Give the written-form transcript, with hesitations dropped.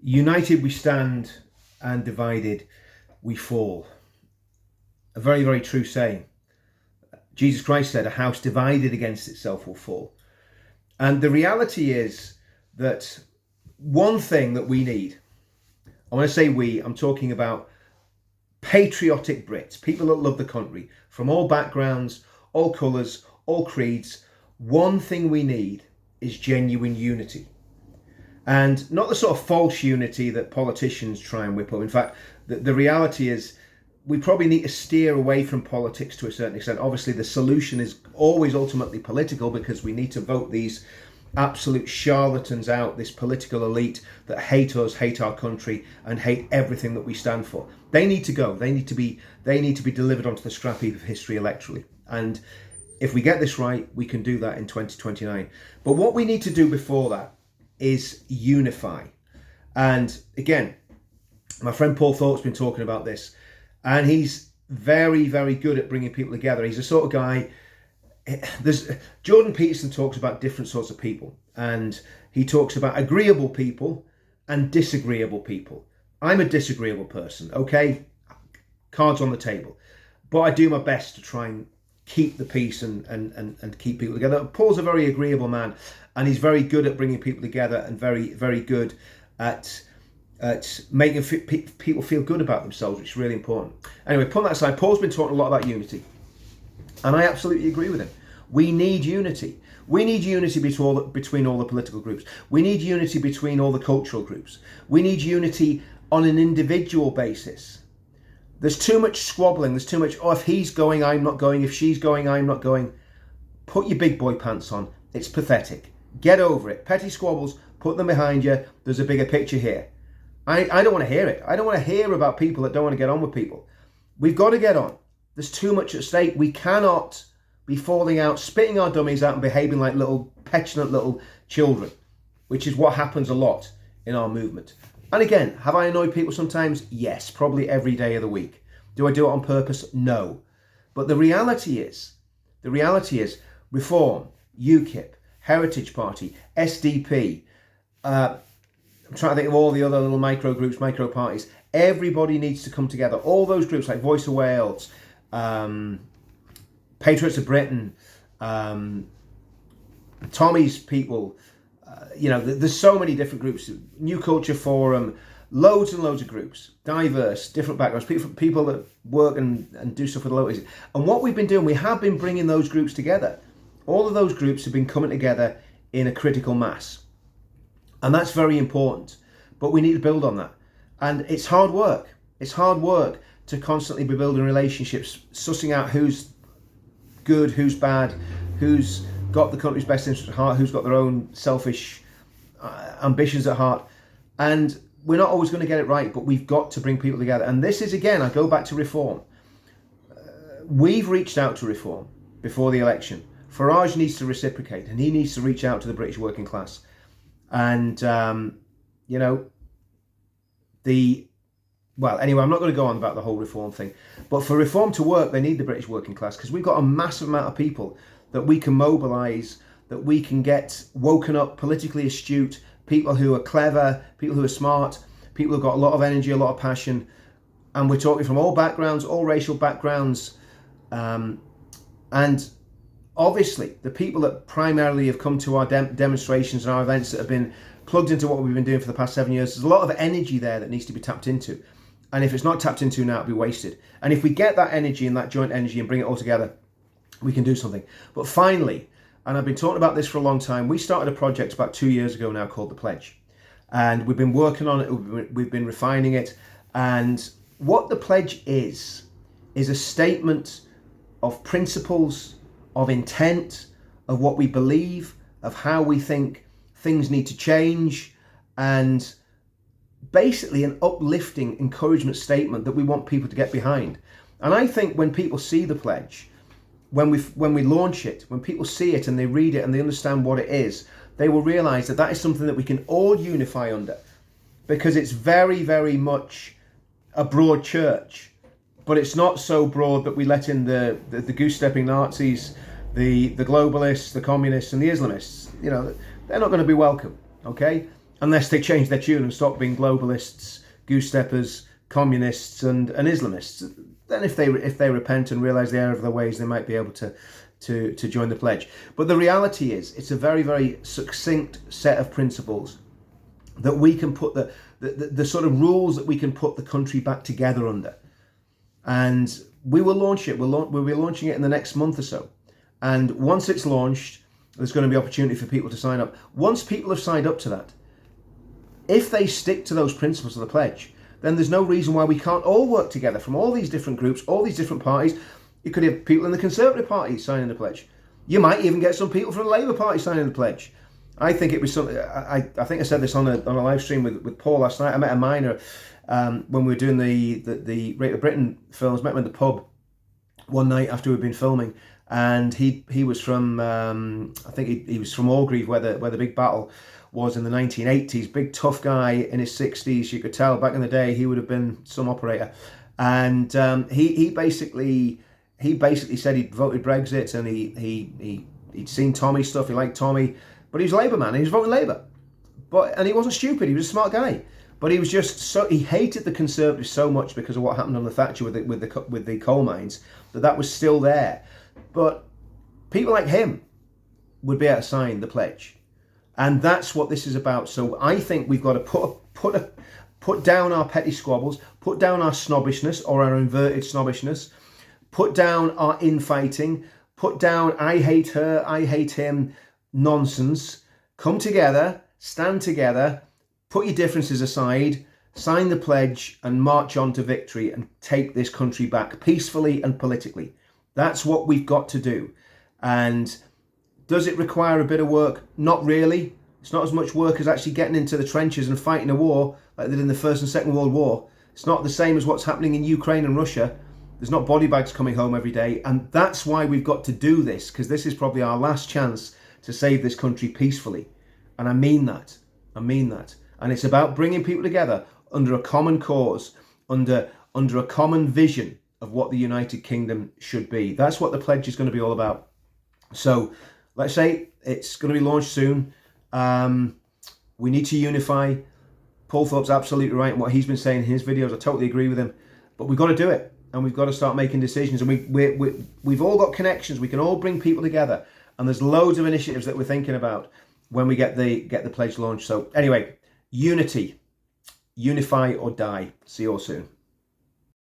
United we stand, and divided we fall. A very, very true saying. Jesus Christ said, a house divided against itself will fall. And the reality is that one thing that we need, I want to say we, I'm talking about patriotic Brits, people that love the country, from all backgrounds, all colours, all creeds. One thing we need is genuine unity. And not the sort of false unity that politicians try and whip up. In fact, the reality is we probably need to steer away from politics to a certain extent. Obviously, the solution is always ultimately political, because we need to vote these absolute charlatans out, this political elite that hate us, hate our country, and hate everything that we stand for. They need to go. They need to be delivered onto the scrap heap of history electorally. And if we get this right, we can do that in 2029. But what we need to do before that is unify. And again, my friend Paul Thorpe's been talking about this, and he's very, very good at bringing people together. He's the sort of guy, Jordan Peterson talks about different sorts of people, and he talks about agreeable people and disagreeable people. I'm a disagreeable person, okay? Cards on the table. But I do my best to try and keep the peace and keep people together. Paul's a very agreeable man, and he's very good at bringing people together, and very, very good at making people feel good about themselves, which is really important. Anyway, put that aside, Paul's been talking a lot about unity, and I absolutely agree with him. We need unity. We need unity between all the political groups. We need unity between all the cultural groups. We need unity on an individual basis. There's too much squabbling. There's too much, if he's going, I'm not going. If she's going, I'm not going. Put your big boy pants on. It's pathetic. Get over it. Petty squabbles, put them behind you. There's a bigger picture here. I don't want to hear it. I don't want to hear about people that don't want to get on with people. We've got to get on. There's too much at stake. We cannot be falling out, spitting our dummies out, and behaving like little petulant little children, which is what happens a lot in our movement. And again, have I annoyed people sometimes? Yes, probably every day of the week. Do I do it on purpose? No. But the reality is Reform, UKIP, Heritage Party, SDP, I'm trying to think of all the other little micro groups, micro parties. Everybody needs to come together. All those groups like Voice of Wales, Patriots of Britain, Tommy's people, there's so many different groups. New Culture Forum, loads and loads of groups, diverse, different backgrounds, people that work and do stuff with the locals. And what we've been doing, we have been bringing those groups together. All of those groups have been coming together in a critical mass. And that's very important. But we need to build on that. And it's hard work. It's hard work to constantly be building relationships, sussing out who's good, who's bad, who's got the country's best interest at heart, who's got their own selfish ambitions at heart. And we're not always going to get it right, but we've got to bring people together. And this is, again, I go back to Reform. We've reached out to Reform before the election. Farage needs to reciprocate, and he needs to reach out to the British working class. And, anyway, I'm not going to go on about the whole Reform thing. But for Reform to work, they need the British working class, because we've got a massive amount of people that we can mobilise, that we can get woken up, politically astute, people who are clever, people who are smart, people who've got a lot of energy, a lot of passion. And we're talking from all backgrounds, all racial backgrounds. And obviously, the people that primarily have come to our demonstrations and our events that have been plugged into what we've been doing for the past 7 years, there's a lot of energy there that needs to be tapped into. And if it's not tapped into now, it'll be wasted. And if we get that energy and that joint energy and bring it all together, we can do something. But finally, and I've been talking about this for a long time, we started a project about 2 years ago now called The Pledge. And we've been working on it, we've been refining it. And what The Pledge is a statement of principles, of intent, of what we believe, of how we think things need to change, and basically an uplifting encouragement statement that we want people to get behind. And I think when people see the pledge, when we launch it, when people see it and they read it and they understand what it is, they will realise that is something that we can all unify under, because it's very, very much a broad church, but it's not so broad that we let in the goose-stepping Nazis, the globalists, the communists and the Islamists. They're not going to be welcome, okay? unless they change their tune and stop being globalists, goose steppers, communists and Islamists. Then if they repent and realise the error of their ways, they might be able to join the pledge. But the reality is, it's a very, very succinct set of principles that we can put the sort of rules that we can put the country back together under. And we will launch it. We'll be launching it in the next month or so. And once it's launched, there's going to be opportunity for people to sign up. Once people have signed up to that, if they stick to those principles of the pledge, then there's no reason why we can't all work together from all these different groups, all these different parties. You could have people in the Conservative Party signing the pledge. You might even get some people from the Labour Party signing the pledge. I think it was something. I think I said this on a live stream with Paul last night. I met a miner when we were doing the Rate of Britain films. Met him in the pub one night after we'd been filming, and he was from I think he was from Orgreave, where the big battle was in the 1980s. Big tough guy in his 60s. You could tell back in the day he would have been some operator, and he basically said he'd voted Brexit, and he'd seen Tommy's stuff. He liked Tommy. But he was a Labour man, and he was voting Labour. And he wasn't stupid, he was a smart guy. But he was just he hated the Conservatives so much because of what happened under Thatcher with the coal mines, that was still there. But people like him would be able to sign the pledge. And that's what this is about. So I think we've got to put down our petty squabbles, put down our snobbishness or our inverted snobbishness, put down our infighting, put down I hate her, I hate him, nonsense. Come together, stand together, put your differences aside, sign the pledge and march on to victory and take this country back peacefully and politically. That's what we've got to do. And does it require a bit of work? Not really. It's not as much work as actually getting into the trenches and fighting a war like they did in the First and Second World War. It's not the same as what's happening in Ukraine and Russia. There's not body bags coming home every day. And that's why we've got to do this, because this is probably our last chance to save this country peacefully. And I mean that. And it's about bringing people together under a common cause, under a common vision of what the United Kingdom should be. That's what the pledge is going to be all about. So let's say it's going to be launched soon. We need to unify. Paul Thorpe's absolutely right in what he's been saying in his videos. I totally agree with him. But we've got to do it. And we've got to start making decisions. And we've all got connections. We can all bring people together. And there's loads of initiatives that we're thinking about when we get the pledge launched. So anyway, unity, unify or die. See you all soon.